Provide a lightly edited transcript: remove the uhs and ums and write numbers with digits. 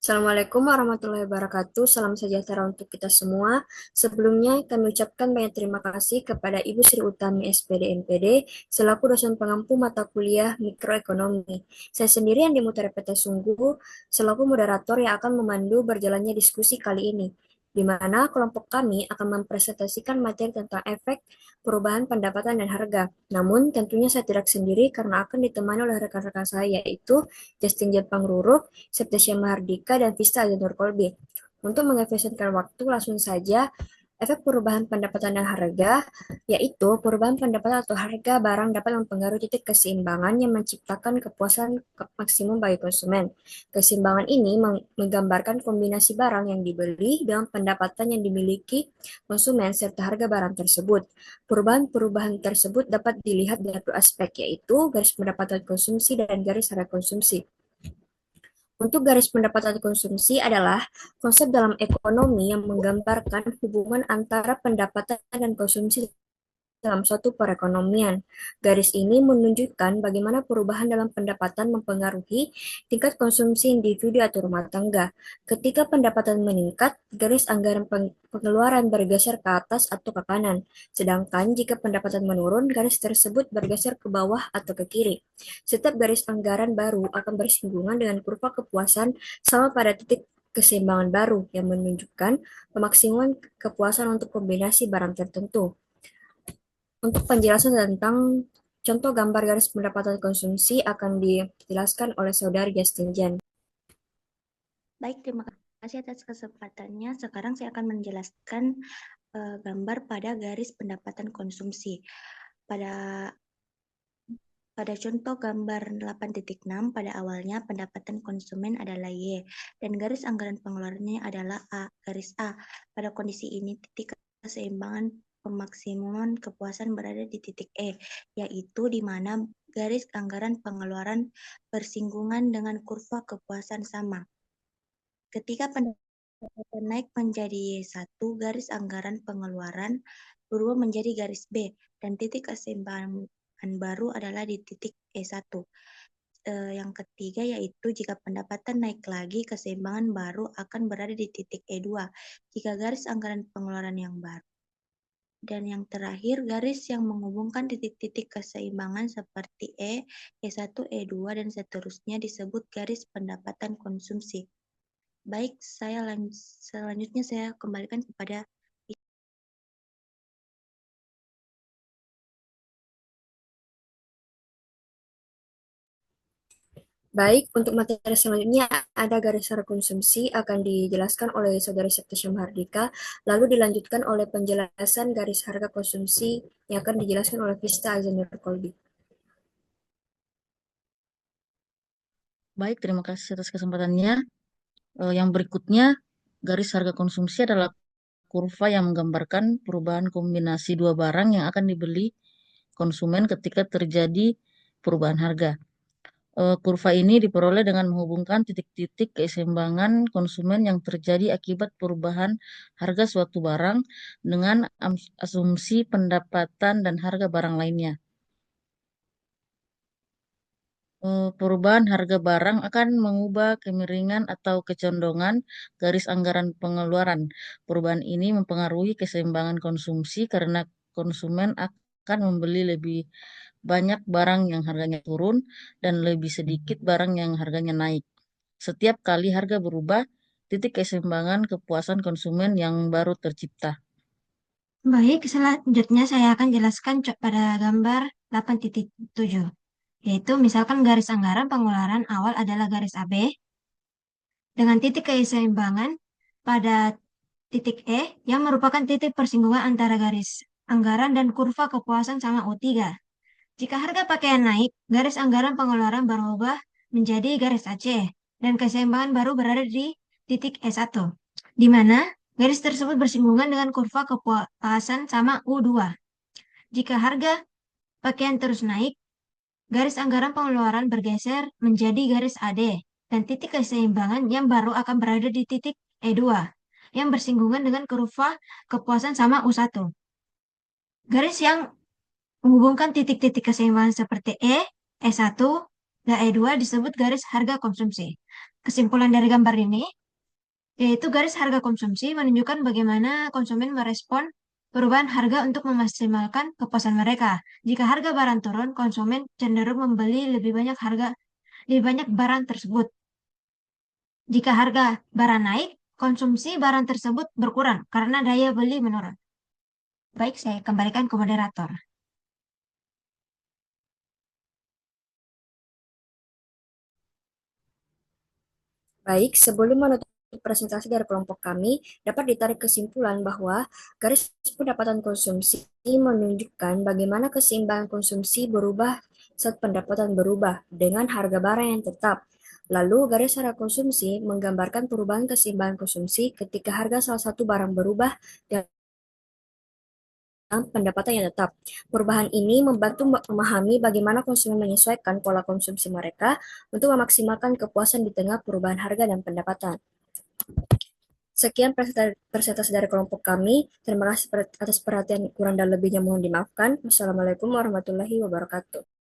Assalamualaikum warahmatullahi wabarakatuh. Salam sejahtera untuk kita semua. Sebelumnya, kami ucapkan banyak terima kasih kepada Ibu Sri Utami SPD NPD selaku dosen pengampu mata kuliah mikroekonomi. Saya sendirian di Mutara PT Sungguh selaku moderator yang akan memandu berjalannya diskusi kali ini, di mana kelompok kami akan mempresentasikan materi tentang efek perubahan pendapatan dan harga. Namun, tentunya saya tidak sendiri karena akan ditemani oleh rekan-rekan saya, yaitu Justin Jepang Ruruk, Septiania Mahardika, dan Vista Azanur Kolbi. Untuk mengefisienkan waktu, langsung saja efek perubahan pendapatan dan harga, yaitu perubahan pendapatan atau harga barang dapat mempengaruhi titik keseimbangan yang menciptakan kepuasan maksimum bagi konsumen. Keseimbangan ini menggambarkan kombinasi barang yang dibeli dengan pendapatan yang dimiliki konsumen serta harga barang tersebut. Perubahan-perubahan tersebut dapat dilihat dari dua aspek, yaitu garis pendapatan konsumsi dan garis harga konsumsi. Untuk garis pendapatan konsumsi adalah konsep dalam ekonomi yang menggambarkan hubungan antara pendapatan dan konsumsi dalam suatu perekonomian. Garis ini menunjukkan bagaimana perubahan dalam pendapatan mempengaruhi tingkat konsumsi individu atau rumah tangga. Ketika pendapatan meningkat, garis anggaran pengeluaran bergeser ke atas atau ke kanan. Sedangkan jika pendapatan menurun, garis tersebut bergeser ke bawah atau ke kiri. Setiap garis anggaran baru akan bersinggungan dengan kurva kepuasan sama pada titik keseimbangan baru yang menunjukkan pemaksimuman kepuasan untuk kombinasi barang tertentu. Untuk penjelasan tentang contoh gambar garis pendapatan konsumsi akan dijelaskan oleh Saudari Justin Jan. Baik, terima kasih atas kesempatannya. Sekarang saya akan menjelaskan gambar pada garis pendapatan konsumsi. Pada contoh gambar 8.6, pada awalnya pendapatan konsumen adalah Y, dan garis anggaran pengeluarannya adalah A, garis A. Pada kondisi ini, titik keseimbangan pemaksimuman kepuasan berada di titik E, yaitu di mana garis anggaran pengeluaran bersinggungan dengan kurva kepuasan sama. Ketika pendapatan naik menjadi Y1, garis anggaran pengeluaran berubah menjadi garis B, dan titik keseimbangan baru adalah di titik E1. Yang ketiga yaitu jika pendapatan naik lagi, keseimbangan baru akan berada di titik E2 jika garis anggaran pengeluaran yang baru. Dan yang terakhir, garis yang menghubungkan titik-titik keseimbangan seperti E1, E2, dan seterusnya disebut garis pendapatan konsumsi. Baik, selanjutnya saya kembalikan kepada Baik, untuk materi selanjutnya ada garis harga konsumsi akan dijelaskan oleh Saudari Septiania Mahardika, lalu dilanjutkan oleh penjelasan garis harga konsumsi yang akan dijelaskan oleh Vista Azanur Kolbi. Baik, terima kasih atas kesempatannya. Yang berikutnya, garis harga konsumsi adalah kurva yang menggambarkan perubahan kombinasi dua barang yang akan dibeli konsumen ketika terjadi perubahan harga. Kurva ini diperoleh dengan menghubungkan titik-titik keseimbangan konsumen yang terjadi akibat perubahan harga suatu barang dengan asumsi pendapatan dan harga barang lainnya. Perubahan harga barang akan mengubah kemiringan atau kecondongan garis anggaran pengeluaran. Perubahan ini mempengaruhi keseimbangan konsumsi karena konsumen akan membeli lebih banyak barang yang harganya turun dan lebih sedikit barang yang harganya naik. Setiap kali harga berubah, titik keseimbangan kepuasan konsumen yang baru tercipta. Baik, selanjutnya saya akan jelaskan pada gambar 8.7, yaitu misalkan garis anggaran pengeluaran awal adalah garis AB, dengan titik keseimbangan pada titik E yang merupakan titik persinggungan antara garis anggaran dan kurva kepuasan sama U3. Jika harga pakaian naik, garis anggaran pengeluaran berubah menjadi garis AC, dan keseimbangan baru berada di titik E1, di mana garis tersebut bersinggungan dengan kurva kepuasan sama U2. Jika harga pakaian terus naik, garis anggaran pengeluaran bergeser menjadi garis AD, dan titik keseimbangan yang baru akan berada di titik E2, yang bersinggungan dengan kurva kepuasan sama U1. Garis yang menghubungkan titik-titik keseimbangan seperti E1, dan E2 disebut garis harga konsumsi. Kesimpulan dari gambar ini yaitu garis harga konsumsi menunjukkan bagaimana konsumen merespon perubahan harga untuk memaksimalkan kepuasan mereka. Jika harga barang turun, konsumen cenderung membeli lebih banyak barang tersebut. Jika harga barang naik, konsumsi barang tersebut berkurang karena daya beli menurun. Baik, saya kembalikan ke moderator. Baik, sebelum menutup presentasi dari kelompok kami, dapat ditarik kesimpulan bahwa garis pendapatan konsumsi menunjukkan bagaimana keseimbangan konsumsi berubah saat pendapatan berubah dengan harga barang yang tetap. Lalu, garis harga konsumsi menggambarkan perubahan keseimbangan konsumsi ketika harga salah satu barang berubah dengan pendapatan yang tetap. Perubahan ini membantu memahami bagaimana konsumen menyesuaikan pola konsumsi mereka untuk memaksimalkan kepuasan di tengah perubahan harga dan pendapatan. Sekian presentasi dari kelompok kami. Terima kasih atas perhatian, kurang dan lebihnya mohon dimaafkan. Wassalamualaikum warahmatullahi wabarakatuh.